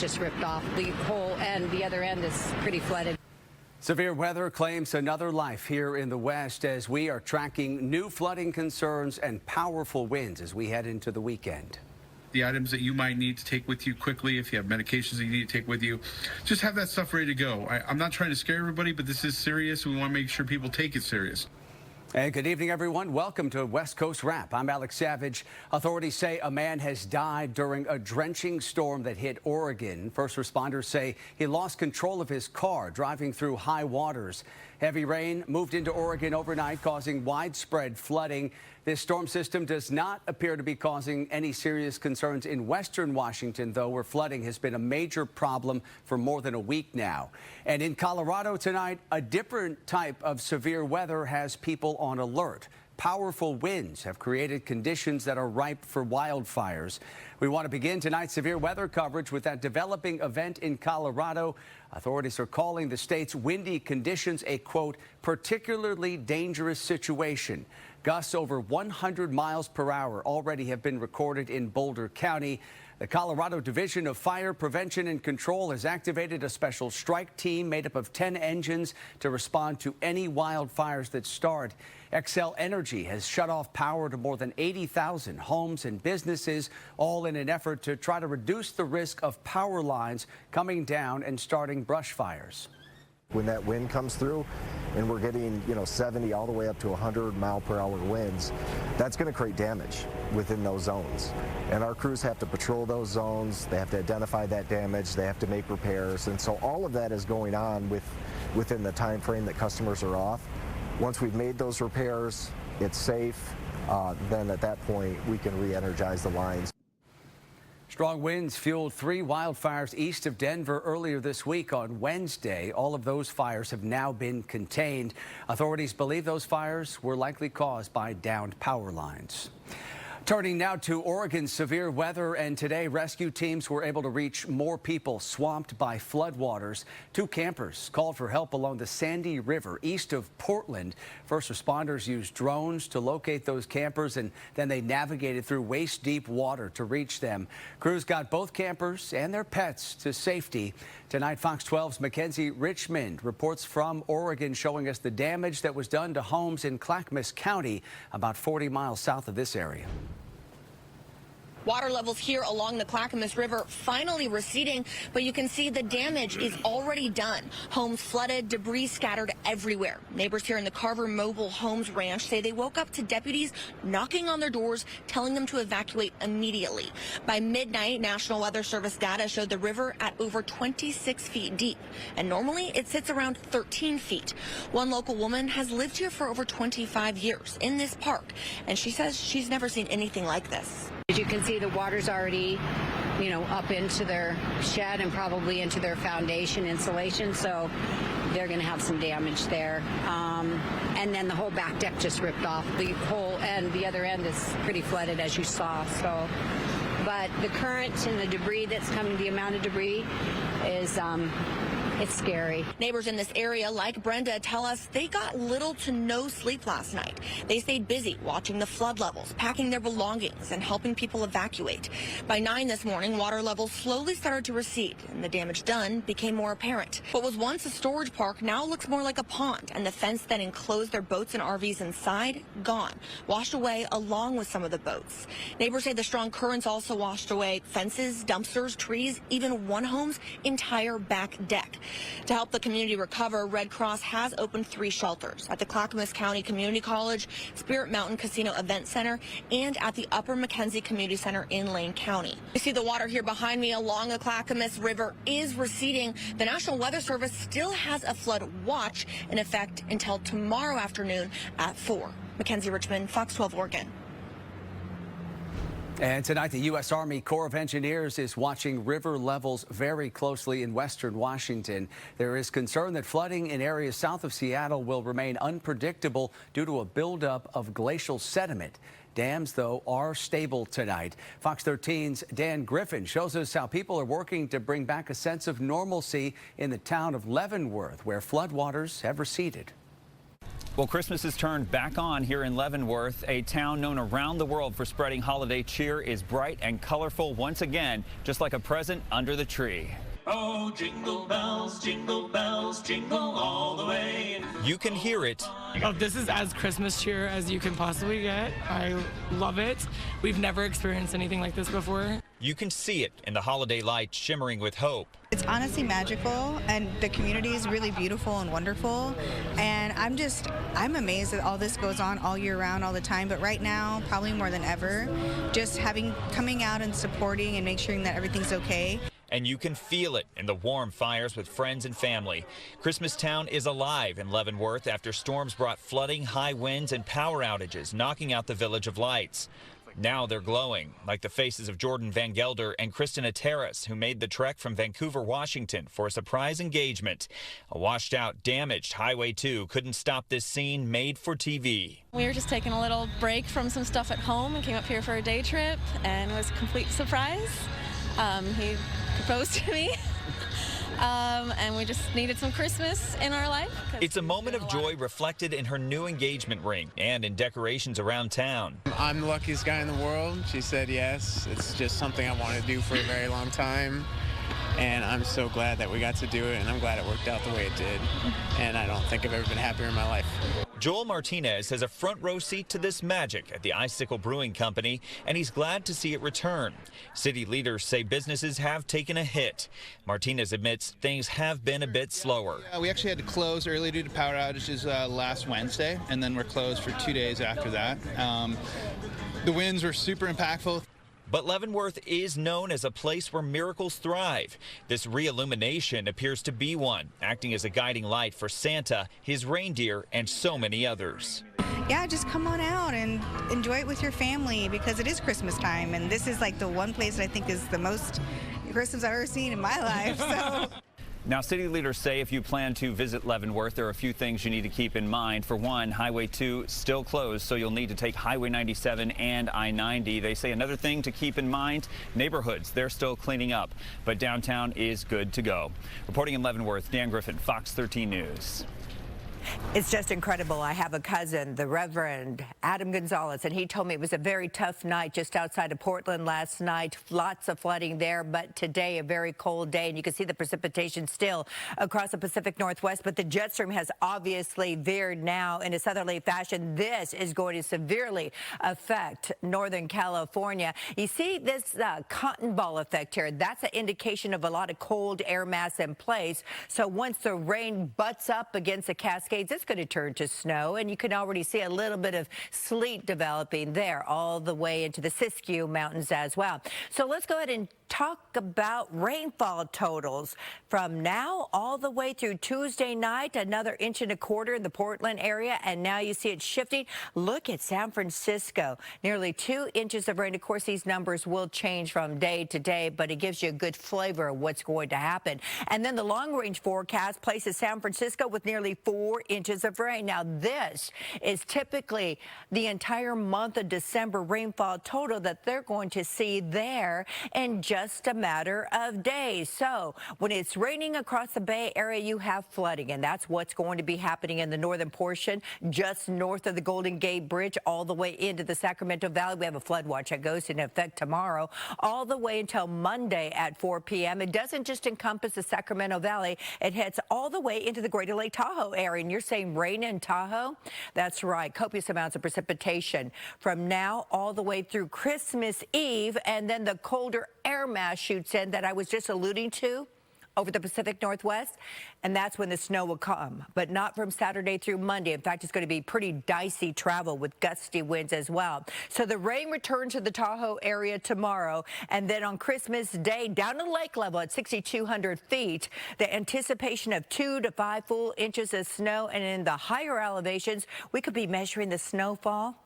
just ripped off. The whole end, the other end is pretty flooded. Severe weather claims another life here in the West as we are tracking new flooding concerns and powerful winds as we head into the weekend. The items that you might need to take with you quickly, if you have medications that you need to take with you, just have that stuff ready to go. I'm not trying to scare everybody, but this is serious. We want to make sure people take it serious. And good evening, everyone. Welcome to West Coast Wrap. I'm Alex Savage. Authorities say a man has died during a drenching storm that hit Oregon. First responders say he lost control of his car driving through high waters. Heavy rain moved into Oregon overnight, causing widespread flooding. This storm system does not appear to be causing any serious concerns in western Washington, though, where flooding has been a major problem for more than a week now. And in Colorado tonight, a different type of severe weather has people on alert. Powerful winds have created conditions that are ripe for wildfires. We want to begin tonight's severe weather coverage with that developing event in Colorado. Authorities are calling the state's windy conditions a, quote, particularly dangerous situation. Gusts over 100 miles per hour already have been recorded in Boulder County. The Colorado Division of Fire Prevention and Control has activated a special strike team made up of 10 engines to respond to any wildfires that start. Xcel Energy has shut off power to more than 80,000 homes and businesses, all in an effort to try to reduce the risk of power lines coming down and starting brush fires. When that wind comes through and we're getting, 70 all the way up to 100-mile-per-hour winds, that's going to create damage within those zones. And our crews have to patrol those zones. They have to identify that damage. They have to make repairs. And so all of that is going on within the time frame that customers are off. Once we've made those repairs, it's safe, then at that point we can re-energize the lines. Strong winds fueled 3 wildfires east of Denver earlier this week on Wednesday. All of those fires have now been contained. Authorities believe those fires were likely caused by downed power lines. Turning now to Oregon's severe weather, and today rescue teams were able to reach more people swamped by floodwaters. 2 campers called for help along the Sandy River east of Portland. First responders used drones to locate those campers, and then they navigated through waist-deep water to reach them. Crews got both campers and their pets to safety. Tonight, Fox 12's Mackenzie Richmond reports from Oregon, showing us the damage that was done to homes in Clackamas County, about 40 miles south of this area. Water levels here along the Clackamas River finally receding, but you can see the damage is already done. Homes flooded, debris scattered everywhere. Neighbors here in the Carver Mobile Homes Ranch say they woke up to deputies knocking on their doors, telling them to evacuate immediately. By midnight, National Weather Service data showed the river at over 26 feet deep, and normally it sits around 13 feet. One local woman has lived here for over 25 years in this park, and she says she's never seen anything like this. As you can see, the water's already, up into their shed and probably into their foundation insulation, so they're going to have some damage there. And then the whole back deck just ripped off. The whole end, the other end is pretty flooded, as you saw. So, but the current and the debris that's coming, the amount of debris is it's scary. Neighbors in this area, like Brenda, tell us they got little to no sleep last night. They stayed busy watching the flood levels, packing their belongings, and helping people evacuate. By 9 this morning, water levels slowly started to recede, and the damage done became more apparent. What was once a storage park now looks more like a pond, and the fence that enclosed their boats and RVs inside, gone, washed away along with some of the boats. Neighbors say the strong currents also washed away fences, dumpsters, trees, even one home's entire back deck. To help the community recover, Red Cross has opened 3 shelters at the Clackamas County Community College, Spirit Mountain Casino Event Center, and at the Upper Mackenzie Community Center in Lane County. You see the water here behind me along the Clackamas River is receding. The National Weather Service still has a flood watch in effect until tomorrow afternoon at 4. Mackenzie Richmond, Fox 12 Oregon. And tonight, the U.S. Army Corps of Engineers is watching river levels very closely in western Washington. There is concern that flooding in areas south of Seattle will remain unpredictable due to a buildup of glacial sediment. Dams, though, are stable tonight. Fox 13's Dan Griffin shows us how people are working to bring back a sense of normalcy in the town of Leavenworth, where floodwaters have receded. Well, Christmas has turned back on here in Leavenworth. A town known around the world for spreading holiday cheer is bright and colorful once again, just like a present under the tree. Oh, jingle bells, jingle all the way. You can hear it. Oh, this is as Christmas cheer as you can possibly get. I love it. We've never experienced anything like this before. You can see it in the holiday lights shimmering with hope. It's honestly magical, and the community is really beautiful and wonderful. And I'm amazed that all this goes on all year round, all the time. But right now, probably more than ever, just coming out and supporting and making sure that everything's okay. And you can feel it in the warm fires with friends and family. Christmas Town is alive in Leavenworth after storms brought flooding, high winds, and power outages, knocking out the Village of Lights. Now they're glowing, like the faces of Jordan Van Gelder and Christina Terrace, who made the trek from Vancouver, Washington for a surprise engagement. A washed-out, damaged Highway 2 couldn't stop this scene made for TV. We were just taking a little break from some stuff at home and came up here for a day trip, and it was a complete surprise. He proposed to me, and we just needed some Christmas in our life. It's a moment of joy reflected in her new engagement ring and in decorations around town. I'm the luckiest guy in the world. She said yes. It's just something I wanted to do for a very long time, and I'm so glad that we got to do it, and I'm glad it worked out the way it did, and I don't think I've ever been happier in my life. Joel Martinez has a front row seat to this magic at the Icicle Brewing Company, and he's glad to see it return. City leaders say businesses have taken a hit. Martinez admits things have been a bit slower. We actually had to close early due to power outages last Wednesday, and then we're closed for 2 days after that. The winds were super impactful. But Leavenworth is known as a place where miracles thrive. This re-illumination appears to be one, acting as a guiding light for Santa, his reindeer, and so many others. Yeah, just come on out and enjoy it with your family, because it is Christmas time, and this is like the one place that I think is the most Christmas I've ever seen in my life. So. Now, city leaders say if you plan to visit Leavenworth, there are a few things you need to keep in mind. For one, Highway 2 still closed, so you'll need to take Highway 97 and I-90. They say another thing to keep in mind, neighborhoods, they're still cleaning up, but downtown is good to go. Reporting in Leavenworth, Dan Griffin, Fox 13 News. It's just incredible. I have a cousin, the Reverend Adam Gonzalez, and he told me it was a very tough night just outside of Portland last night. Lots of flooding there, but today a very cold day, and you can see the precipitation still across the Pacific Northwest, but the jet stream has obviously veered now in a southerly fashion. This is going to severely affect Northern California. You see this cotton ball effect here. That's an indication of a lot of cold air mass in place. So once the rain butts up against the Cascades, it's going to turn to snow, and you can already see a little bit of sleet developing there all the way into the Siskiyou Mountains as well. So let's go ahead and talk about rainfall totals from now all the way through Tuesday night. Another 1.25 inches in the Portland area, and now you see it shifting. Look at San Francisco, nearly 2 inches of rain. Of course, these numbers will change from day to day, but it gives you a good flavor of what's going to happen. And then the long-range forecast places San Francisco with nearly 4 inches of rain. Now, this is typically the entire month of December rainfall total that they're going to see there in just a matter of days. So when it's raining across the Bay Area, you have flooding, and that's what's going to be happening in the northern portion, just north of the Golden Gate Bridge, all the way into the Sacramento Valley. We have a flood watch that goes into effect tomorrow, all the way until Monday at 4 p.m. It doesn't just encompass the Sacramento Valley. It heads all the way into the Greater Lake Tahoe area. And you're saying rain in Tahoe? That's right. Copious amounts of precipitation from now all the way through Christmas Eve, and then the colder air mass shoots in that I was just alluding to over the Pacific Northwest, and that's when the snow will come, but not from Saturday through Monday. In fact, it's going to be pretty dicey travel with gusty winds as well. So the rain returns to the Tahoe area tomorrow, and then on Christmas Day, down to lake level at 6,200 feet, the anticipation of 2 to 5 full inches of snow, and in the higher elevations, we could be measuring the snowfall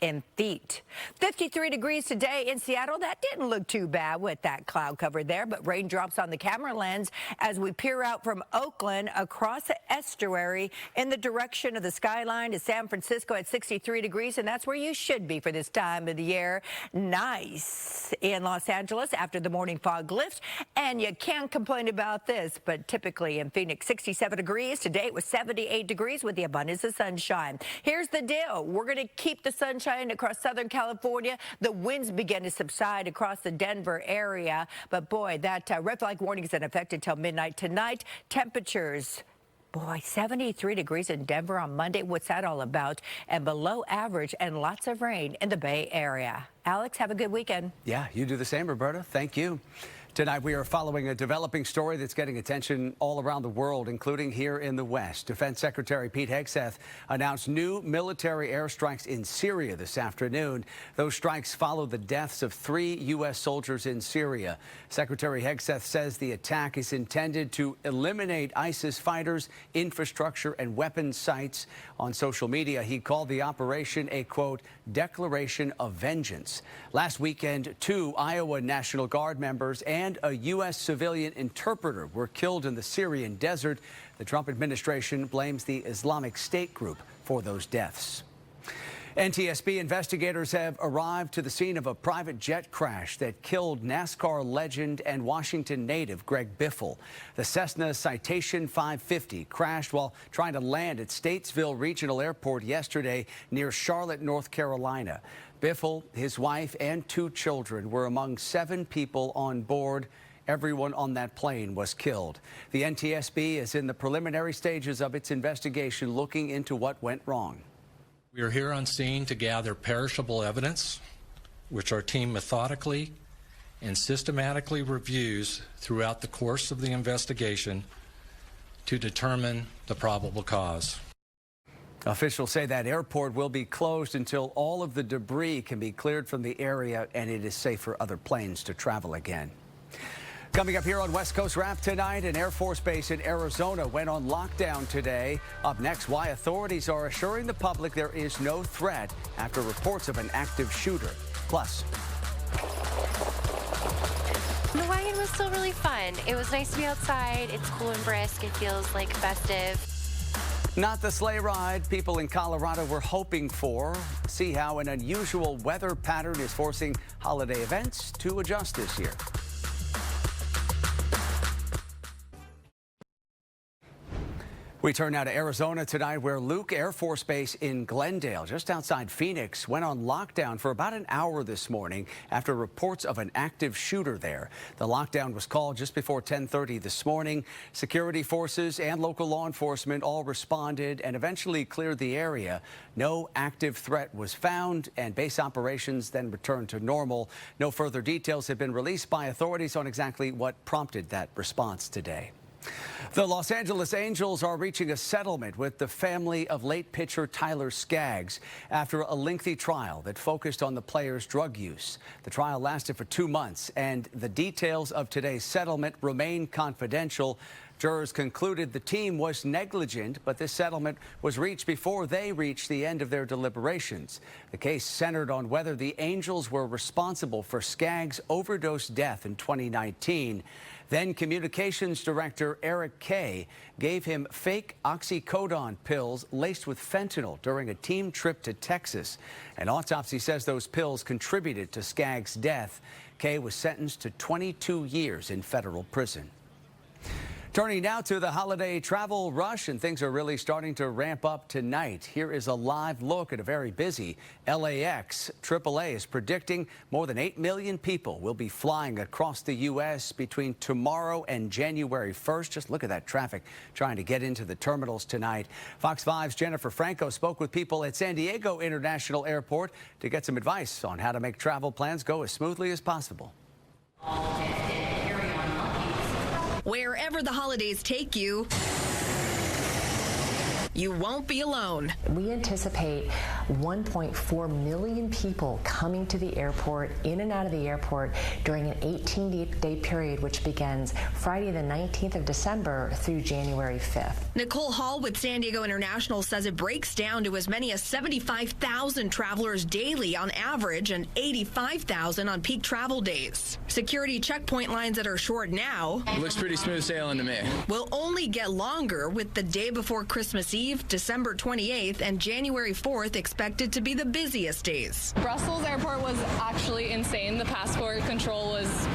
in feet. 53 degrees today in Seattle. That didn't look too bad with that cloud cover there, but raindrops on the camera lens as we peer out from Oakland across the estuary in the direction of the skyline to San Francisco at 63 degrees, and that's where you should be for this time of the year. Nice in Los Angeles after the morning fog lifts, and you can't complain about this, but typically in Phoenix, 67 degrees. Today it was 78 degrees with the abundance of sunshine. Here's the deal. We're going to keep the sunshine across Southern California. The winds begin to subside across the Denver area. But boy, that red flag warning is in effect until midnight tonight. Temperatures, boy, 73 degrees in Denver on Monday. What's that all about? And below average and lots of rain in the Bay Area. Alex, have a good weekend. Yeah, you do the same, Roberta. Thank you. Tonight, we are following a developing story that's getting attention all around the world, including here in the West. Defense Secretary Pete Hegseth announced new military airstrikes in Syria this afternoon. Those strikes follow the deaths of 3 U.S. soldiers in Syria. Secretary Hegseth says the attack is intended to eliminate ISIS fighters, infrastructure, and weapons sites. On social media, he called the operation a, quote, declaration of vengeance. Last weekend, 2 Iowa National Guard members and a U.S. civilian interpreter were killed in the Syrian desert. The Trump administration blames the Islamic State group for those deaths. NTSB investigators have arrived to the scene of a private jet crash that killed NASCAR legend and Washington native Greg Biffle. The Cessna Citation 550 crashed while trying to land at Statesville Regional Airport yesterday near Charlotte, North Carolina. Biffle, his wife, and 2 children were among 7 people on board. Everyone on that plane was killed. The NTSB is in the preliminary stages of its investigation looking into what went wrong. We are here on scene to gather perishable evidence, which our team methodically and systematically reviews throughout the course of the investigation to determine the probable cause. Officials say that airport will be closed until all of the debris can be cleared from the area and it is safe for other planes to travel again. Coming up here on West Coast Wrap tonight, an Air Force base in Arizona went on lockdown today. Up next, why authorities are assuring the public there is no threat after reports of an active shooter. Plus, the wagon was still really fun. It was nice to be outside. It's cool and brisk. It feels like festive. not the sleigh ride people in Colorado were hoping for. See how an unusual weather pattern is forcing holiday events to adjust this year. We turn now to Arizona tonight, where Luke Air Force Base in Glendale, just outside Phoenix, went on lockdown for about an hour this morning after reports of an active shooter there. The lockdown was called just before 10:30 this morning. Security forces and local law enforcement all responded and eventually cleared the area. No active threat was found, and base operations then returned to normal. No further details have been released by authorities on exactly what prompted that response today. The Los Angeles Angels are reaching a settlement with the family of late pitcher Tyler Skaggs after a lengthy trial that focused on the player's drug use. The trial lasted for 2 months, and the details of today's settlement remain confidential. Jurors concluded the team was negligent, but this settlement was reached before they reached the end of their deliberations. The case centered on whether the Angels were responsible for Skaggs' overdose death in 2019. Then communications director Eric Kay gave him fake oxycodone pills laced with fentanyl during a team trip to Texas. An autopsy says those pills contributed to Skaggs' death. Kay was sentenced to 22 years in federal prison. Turning now to the holiday travel rush, and things are really starting to ramp up tonight. Here is a live look at a very busy LAX. AAA is predicting more than 8 million people will be flying across the U.S. between tomorrow and January 1st. Just look at that traffic trying to get into the terminals tonight. Fox 5's Jennifer Franco spoke with people at San Diego International Airport to get some advice on how to make travel plans go as smoothly as possible. Wherever the holidays take you, You won't be alone. We anticipate 1.4 million people coming to the airport, in and out of the airport, during an 18-day period, which begins Friday the 19th of December through January 5th. Nicole Hall with San Diego International says it breaks down to as many as 75,000 travelers daily on average and 85,000 on peak travel days. Security checkpoint lines that are short now looks pretty smooth sailing to me. Will only get longer, with the day before Christmas Eve, December 28th, and January 4th expected to be the busiest days. Brussels airport was actually insane. The passport control was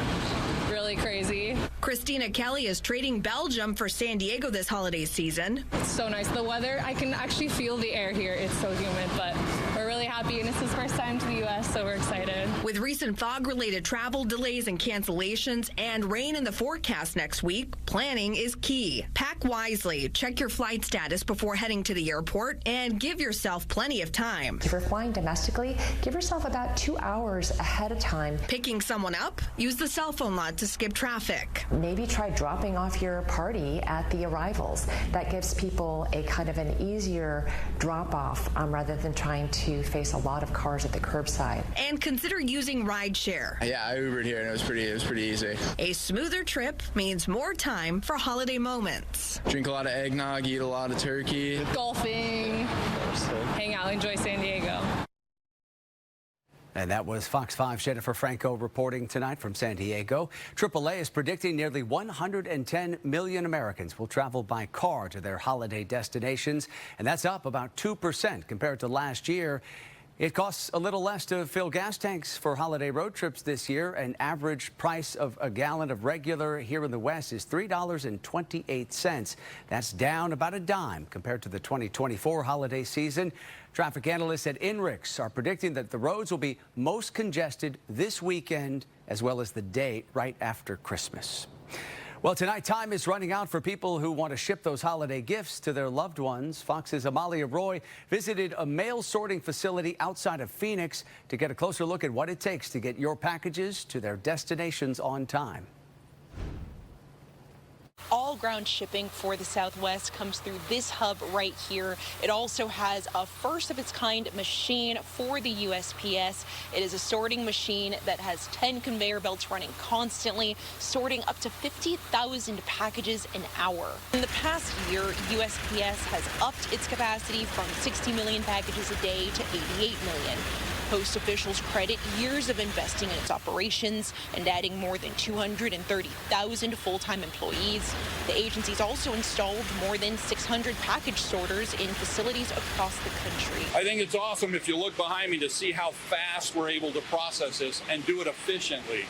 really crazy. Christina Kelly is trading Belgium for San Diego this holiday season. It's so nice. The weather, I can actually feel the air here. It's so humid, but we're really happy, and this is first time to the U.S., so we're excited. With recent fog-related travel delays and cancellations and rain in the forecast next week, planning is key. Pack wisely, check your flight status before heading to the airport, and give yourself plenty of time. If you're flying domestically, give yourself about 2 hours ahead of time. Picking someone up? Use the cell phone lot to skip traffic. Maybe try dropping off your party at the arrivals. That gives people a kind of an easier drop-off rather than trying to face a lot of cars at the curbside. And consider using rideshare. Yeah, I Ubered here and it was pretty easy. A smoother trip means more time for holiday moments. Drink a lot of eggnog, eat a lot of turkey. Golfing, hang out, enjoy San Diego. And that was Fox 5's Jennifer Franco reporting tonight from San Diego. AAA is predicting nearly 110 million Americans will travel by car to their holiday destinations, and that's up about 2% compared to last year. It costs a little less to fill gas tanks for holiday road trips this year. An average price of a gallon of regular here in the West is $3.28. That's down about a dime compared to the 2024 holiday season. Traffic analysts at INRIX are predicting that the roads will be most congested this weekend, as well as the day right after Christmas. Well, tonight, time is running out for people who want to ship those holiday gifts to their loved ones. Fox's Amalia Roy visited a mail sorting facility outside of Phoenix to get a closer look at what it takes to get your packages to their destinations on time. All ground shipping for the Southwest comes through this hub right here. It also has a first-of-its-kind machine for the USPS. It is a sorting machine that has 10 conveyor belts running constantly, sorting up to 50,000 packages an hour. In the past year, USPS has upped its capacity from 60 million packages a day to 88 million. Post officials credit years of investing in its operations and adding more than 230,000 full-time employees. The agency's also installed more than 600 package sorters in facilities across the country. I think it's awesome if you look behind me to see how fast we're able to process this and do it efficiently.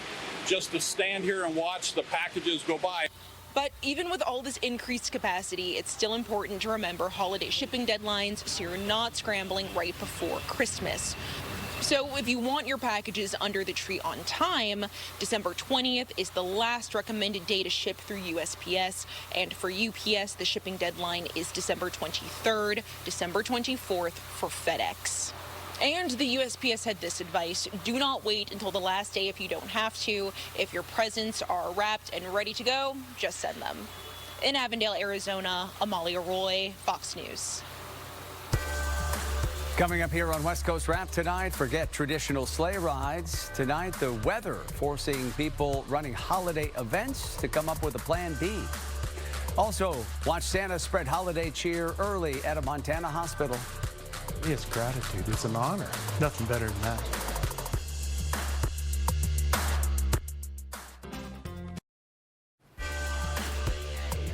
Just to stand here and watch the packages go by. But even with all this increased capacity, it's still important to remember holiday shipping deadlines so you're not scrambling right before Christmas. So if you want your packages under the tree on time, December 20th is the last recommended day to ship through USPS. And for UPS, the shipping deadline is December 23rd, December 24th for FedEx. And the USPS had this advice: do not wait until the last day if you don't have to. If your presents are wrapped and ready to go, just send them. In Avondale, Arizona, Amalia Roy, Fox News. Coming up here on West Coast Wrap tonight, forget traditional sleigh rides. Tonight, the weather forcing people running holiday events to come up with a plan B. Also, watch Santa spread holiday cheer early at a Montana hospital. It's gratitude. It's an honor. Nothing better than that.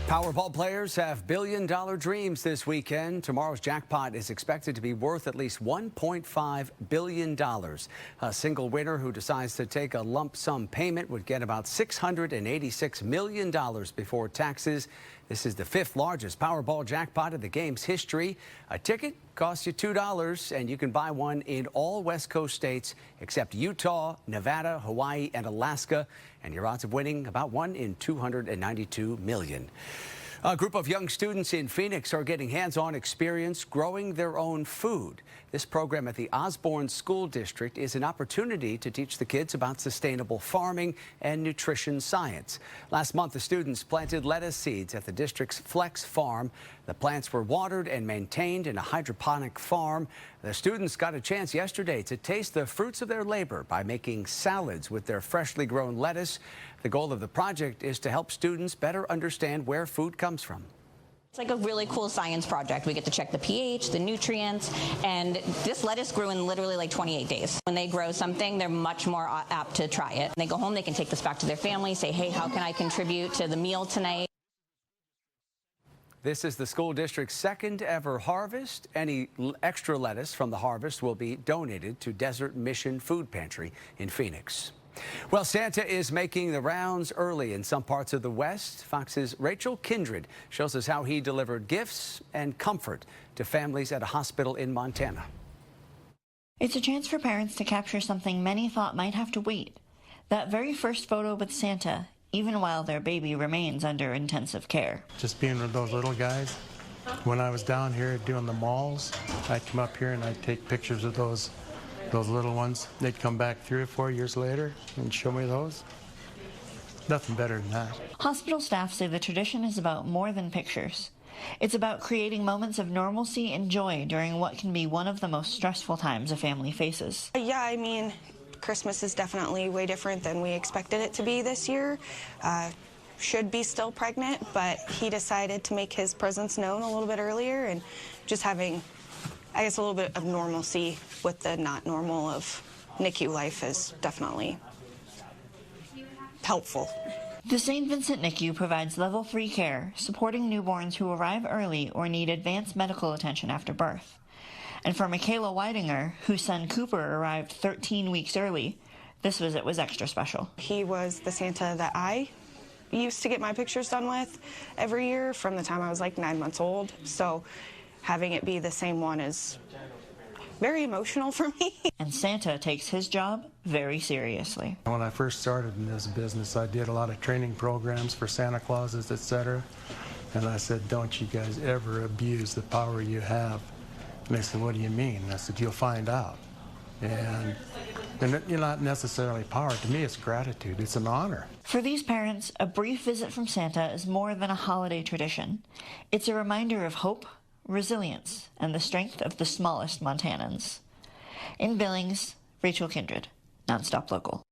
Powerball players have billion-dollar dreams this weekend. Tomorrow's jackpot is expected to be worth at least $1.5 billion. A single winner who decides to take a lump sum payment would get about $686 million before taxes. This is the 5th largest Powerball jackpot in the game's history. A ticket costs you $2, and you can buy one in all West Coast states except Utah, Nevada, Hawaii, and Alaska. And your odds of winning about 1 in 292 million. A group of young students in Phoenix are getting hands-on experience growing their own food. This program at the Osborne School District is an opportunity to teach the kids about sustainable farming and nutrition science. Last month, the students planted lettuce seeds at the district's Flex Farm. The plants were watered and maintained in a hydroponic farm. The students got a chance yesterday to taste the fruits of their labor by making salads with their freshly grown lettuce. The goal of the project is to help students better understand where food comes from. It's like a really cool science project. We get to check the pH, the nutrients, and this lettuce grew in literally like 28 days. When they grow something, they're much more apt to try it. When they go home, they can take this back to their family, say, hey, how can I contribute to the meal tonight? This is the school district's second ever harvest. Any extra lettuce from the harvest will be donated to Desert Mission Food Pantry in Phoenix. Well, Santa is making the rounds early in some parts of the West. Fox's Rachel Kindred shows us how he delivered gifts and comfort to families at a hospital in Montana. It's a chance for parents to capture something many thought might have to wait. That very first photo with Santa, even while their baby remains under intensive care. Just being with those little guys. When I was down here doing the malls, I'd come up here and I'd take pictures of those little ones. They'd come back 3 or 4 years later and show me those. Nothing better than that. Hospital staff say the tradition is about more than pictures. It's about creating moments of normalcy and joy during what can be one of the most stressful times a family faces. Yeah, I mean, Christmas is definitely way different than we expected it to be this year. Should be still pregnant, but he decided to make his presence known a little bit earlier, and just having, I guess, a little bit of normalcy with the not normal of NICU life is definitely helpful. The St. Vincent NICU provides level 3 care, supporting newborns who arrive early or need advanced medical attention after birth. And for Michaela Weidinger, whose son Cooper arrived 13 weeks early, this visit was extra special. He was the Santa that I used to get my pictures done with every year from the time I was like 9 months old. So having it be the same one is very emotional for me. And Santa takes his job very seriously. When I first started in this business, I did a lot of training programs for Santa Clauses, etc. And I said, don't you guys ever abuse the power you have. And they said, what do you mean? And I said, you'll find out. And you're not necessarily power. To me, it's gratitude. It's an honor. For these parents, a brief visit from Santa is more than a holiday tradition. It's a reminder of hope, resilience, and the strength of the smallest Montanans. In Billings, Rachel Kindred, Nonstop Local.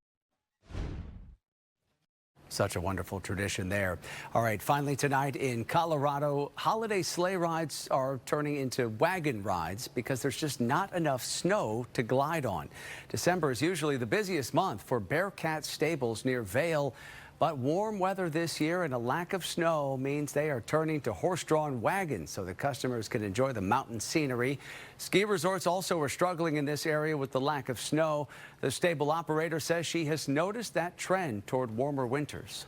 Such a wonderful tradition there. All right, finally tonight in Colorado, holiday sleigh rides are turning into wagon rides because there's just not enough snow to glide on. December is usually the busiest month for Bearcat stables near Vail, but warm weather this year and a lack of snow means they are turning to horse-drawn wagons so the customers can enjoy the mountain scenery. Ski resorts also are struggling in this area with the lack of snow. The stable operator says she has noticed that trend toward warmer winters.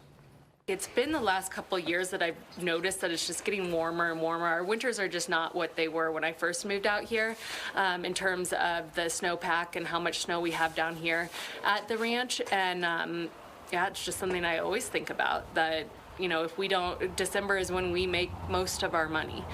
It's been the last couple of years that I've noticed that it's just getting warmer and warmer. Our winters are just not what they were when I first moved out here in terms of the snowpack and how much snow we have down here at the ranch. And yeah, it's just something I always think about, that, you know, if we don't, December is when we make most of our money.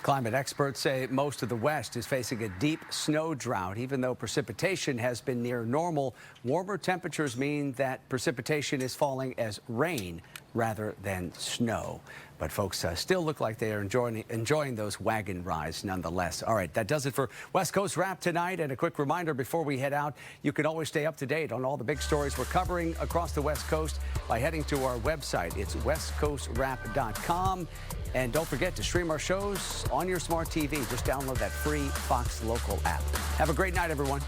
Climate experts say most of the West is facing a deep snow drought. Even though precipitation has been near normal, warmer temperatures mean that precipitation is falling as rain rather than snow. But folks still look like they are enjoying those wagon rides nonetheless. All right, that does it for West Coast Wrap tonight. And a quick reminder before we head out, you can always stay up to date on all the big stories we're covering across the West Coast by heading to our website. It's westcoastwrap.com. And don't forget to stream our shows on your smart TV. Just download that free Fox Local app. Have a great night, everyone.